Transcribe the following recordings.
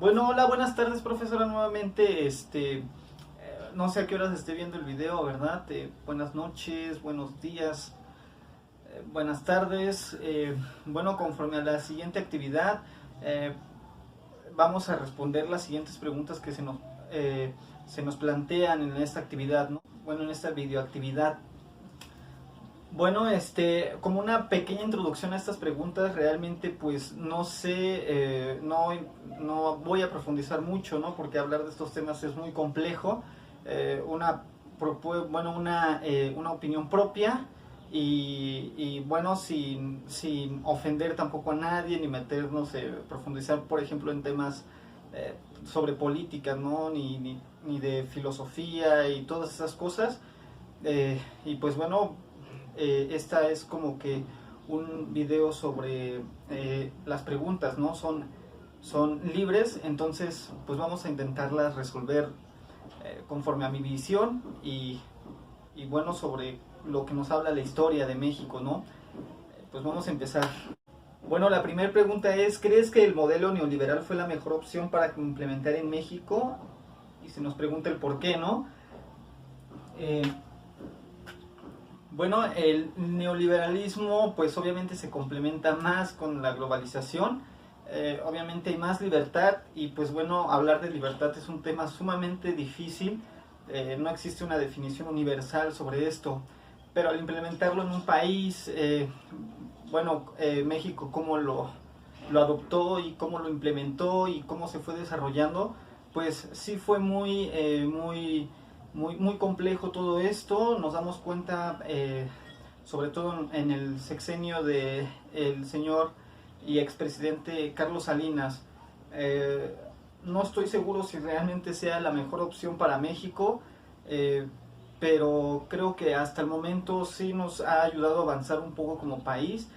Bueno, hola, buenas tardes, profesora, nuevamente. No sé a qué horas esté viendo el video, ¿verdad? Buenas noches, buenos días, buenas tardes. Bueno, conforme a la siguiente actividad, eh, vamos a responder las siguientes preguntas que se nos plantean en esta actividad, ¿no? Bueno, en esta videoactividad. Bueno, como una pequeña introducción a estas preguntas, realmente pues no sé, no voy a profundizar mucho, ¿no? Porque hablar de estos temas es muy complejo. Una, bueno, una opinión propia y bueno, sin ofender tampoco a nadie, ni meternos, profundizar, por ejemplo, en temas sobre política, ¿no? Ni de filosofía y todas esas cosas. Y pues bueno, esta es como que un video sobre las preguntas, ¿no? Son libres, entonces pues vamos a intentarlas resolver conforme a mi visión y bueno, sobre lo que nos habla la historia de México, ¿no? Pues vamos a empezar. Bueno, la primera pregunta es, ¿crees que el modelo neoliberal fue la mejor opción para implementar en México? Y se nos pregunta el por qué, ¿no? Eh, Bueno, el neoliberalismo pues obviamente se complementa más con la globalización, obviamente hay más libertad y pues bueno, hablar de libertad es un tema sumamente difícil, no existe una definición universal sobre esto, pero al implementarlo en un país, bueno, México cómo lo adoptó y cómo lo implementó y cómo se fue desarrollando, pues sí fue muy complejo todo esto. Nos damos cuenta, sobre todo en el sexenio de el señor y expresidente Carlos Salinas. Eh, no estoy seguro si realmente sea la mejor opción para México, eh, pero creo que hasta el momento sí nos ha ayudado a avanzar un poco como país.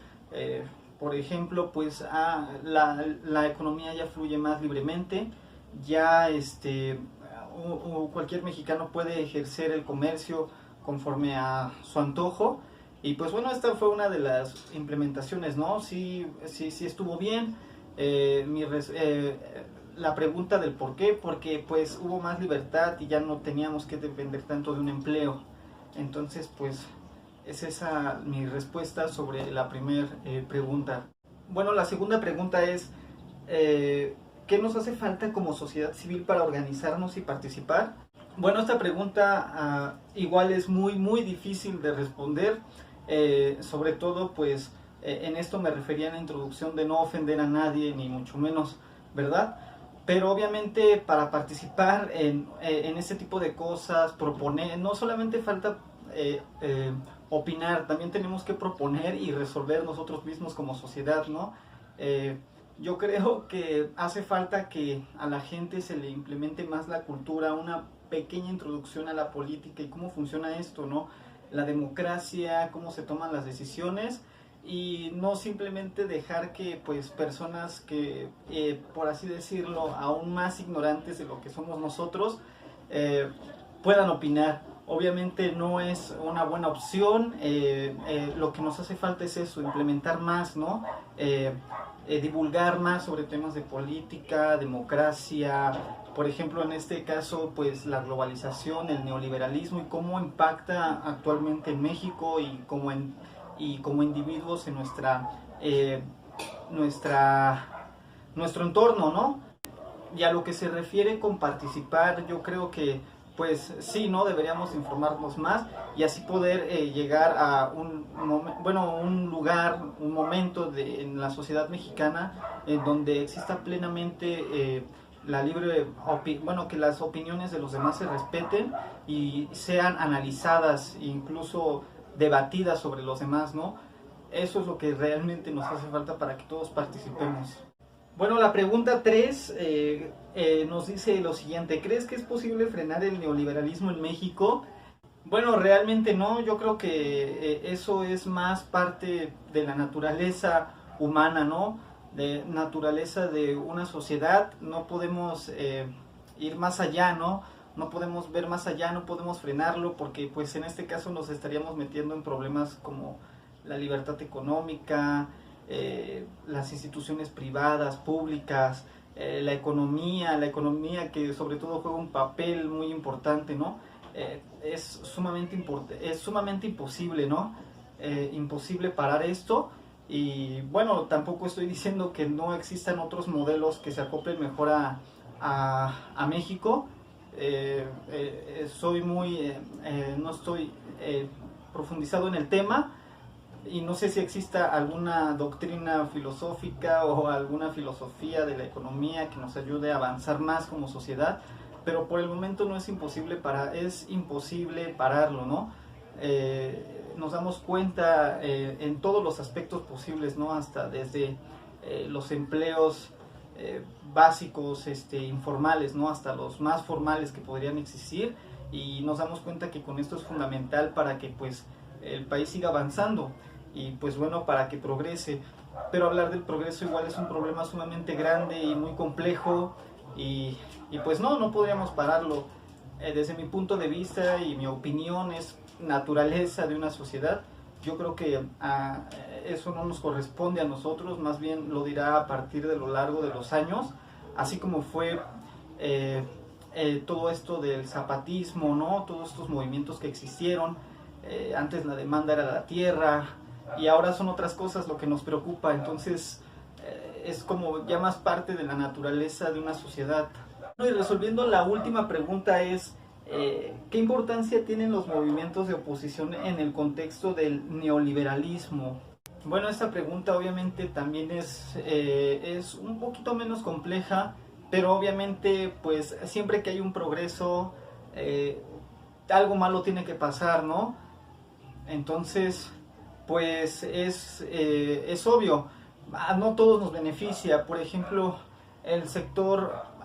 Por ejemplo, pues la economía ya fluye más libremente, ya o cualquier mexicano puede ejercer el comercio conforme a su antojo. Y pues bueno, esta fue una de las implementaciones, ¿no? Sí estuvo bien. La pregunta del por qué, porque pues hubo más libertad y ya no teníamos que depender tanto de un empleo. Entonces, pues es esa mi respuesta sobre la primera pregunta. Bueno, la segunda pregunta es, ¿qué nos hace falta como sociedad civil para organizarnos y participar? Bueno, esta pregunta igual es muy difícil de responder, sobre todo pues en esto me refería en la introducción de no ofender a nadie, ni mucho menos, ¿verdad? Pero obviamente para participar en este tipo de cosas, proponer, no solamente falta opinar, también tenemos que proponer y resolver nosotros mismos como sociedad, ¿no? Eh, yo creo que hace falta que a la gente se le implemente más la cultura, una pequeña introducción a la política y cómo funciona esto, ¿no? La democracia, cómo se toman las decisiones y no simplemente dejar que pues personas que, por así decirlo, aún más ignorantes de lo que somos nosotros, eh, puedan opinar. Obviamente no es una buena opción, lo que nos hace falta es eso, implementar más, ¿no? Divulgar más sobre temas de política, democracia, por ejemplo en este caso pues la globalización, el neoliberalismo y cómo impacta actualmente en México y como individuos en nuestra, nuestro entorno, ¿no? Y a lo que se refiere con participar, yo creo que pues sí, ¿no? Deberíamos informarnos más y así poder llegar a un lugar, un momento en la sociedad mexicana en donde exista plenamente la libre, bueno, que las opiniones de los demás se respeten y sean analizadas e incluso debatidas sobre los demás, ¿no? Eso es lo que realmente nos hace falta para que todos participemos. Bueno, la pregunta 3 nos dice lo siguiente, ¿crees que es posible frenar el neoliberalismo en México? Bueno, realmente no, yo creo que eso es más parte de la naturaleza humana, ¿no? De naturaleza de una sociedad, no podemos ir más allá, ¿no? No podemos ver más allá, no podemos frenarlo porque pues en este caso nos estaríamos metiendo en problemas como la libertad económica, las instituciones privadas, públicas, la economía que sobre todo juega un papel muy importante, ¿no? Es sumamente imposible, ¿no? Imposible parar esto. Y bueno, tampoco estoy diciendo que no existan otros modelos que se acoplen mejor a México. Soy muy, no estoy profundizado en el tema y no sé si exista alguna doctrina filosófica o alguna filosofía de la economía que nos ayude a avanzar más como sociedad, pero por el momento no es imposible es imposible pararlo, ¿no? Nos damos cuenta en todos los aspectos posibles, ¿no? Hasta desde los empleos básicos, informales, ¿no? Hasta los más formales que podrían existir, y nos damos cuenta que con esto es fundamental para que pues el país siga avanzando y pues bueno, para que progrese. Pero hablar del progreso igual es un problema sumamente grande y muy complejo, y pues no podríamos pararlo. Desde mi punto de vista y mi opinión es naturaleza de una sociedad. Yo creo que eso no nos corresponde a nosotros, más bien lo dirá a partir de lo largo de los años, así como fue todo esto del zapatismo, ¿no? Todos estos movimientos que existieron. Antes la demanda era la tierra y ahora son otras cosas lo que nos preocupa. Entonces es como ya más parte de la naturaleza de una sociedad. Y resolviendo la última pregunta es, ¿qué importancia tienen los movimientos de oposición en el contexto del neoliberalismo? Bueno, esta pregunta obviamente también es un poquito menos compleja, pero obviamente pues siempre que hay un progreso, algo malo tiene que pasar, ¿no? Entonces, pues es obvio, no todos nos beneficia. Por ejemplo, el sector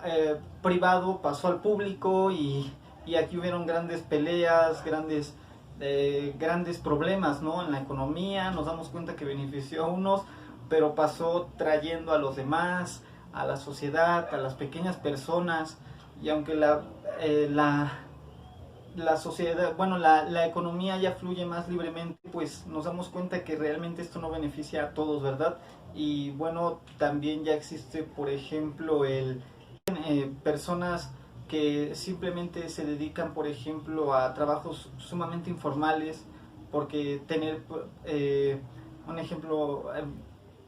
privado pasó al público y aquí hubieron grandes peleas, grandes problemas, ¿no? En la economía. Nos damos cuenta que benefició a unos, pero pasó trayendo a los demás, a la sociedad, a las pequeñas personas. Y aunque la sociedad, bueno, la economía ya fluye más libremente, pues nos damos cuenta que realmente esto no beneficia a todos, ¿verdad? Y bueno, también ya existe, por ejemplo, personas que simplemente se dedican, por ejemplo, a trabajos sumamente informales, porque tener un ejemplo,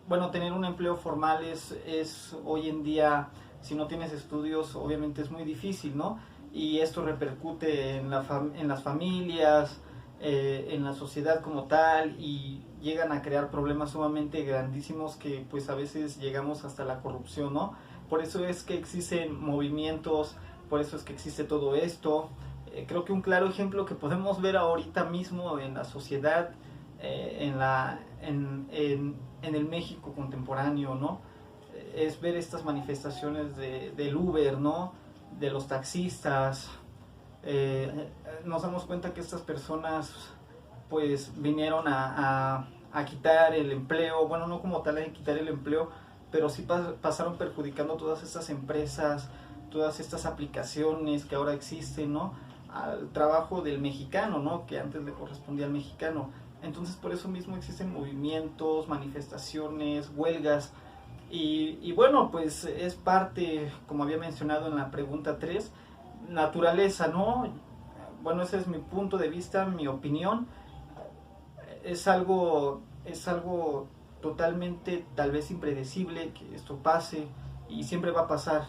bueno, tener un empleo formal es hoy en día, si no tienes estudios, obviamente es muy difícil, ¿no? Y esto repercute en las familias, en la sociedad como tal, y llegan a crear problemas sumamente grandísimos que pues a veces llegamos hasta la corrupción, ¿no? Por eso es que existen movimientos, por eso es que existe todo esto. Creo que un claro ejemplo que podemos ver ahorita mismo en la sociedad, en el México contemporáneo, ¿no? Es ver estas manifestaciones del Uber, ¿no? De los taxistas. Nos damos cuenta que estas personas pues vinieron a quitar el empleo, bueno, no como tal a quitar el empleo, pero sí pasaron perjudicando todas estas empresas, todas estas aplicaciones que ahora existen, ¿no? Al trabajo del mexicano, ¿no? Que antes le correspondía al mexicano. Entonces por eso mismo existen movimientos, manifestaciones, huelgas, y bueno, pues es parte, como había mencionado en la pregunta 3, naturaleza, ¿no? Bueno, ese es mi punto de vista, mi opinión. Es algo totalmente tal vez impredecible que esto pase, y siempre va a pasar.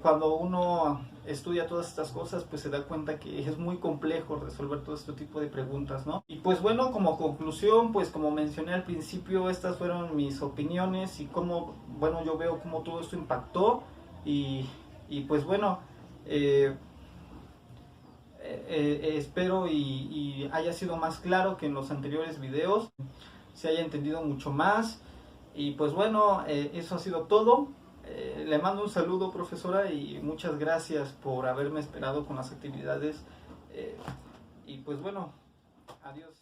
Cuando uno estudia todas estas cosas, pues se da cuenta que es muy complejo resolver todo este tipo de preguntas, ¿no? Y pues bueno, como conclusión, pues como mencioné al principio, estas fueron mis opiniones y cómo, bueno, yo veo cómo todo esto impactó, y pues bueno, espero y haya sido más claro que en los anteriores videos, se haya entendido mucho más. Y pues bueno, eso ha sido todo. Le mando un saludo, profesora, y muchas gracias por haberme esperado con las actividades. Y pues bueno, adiós.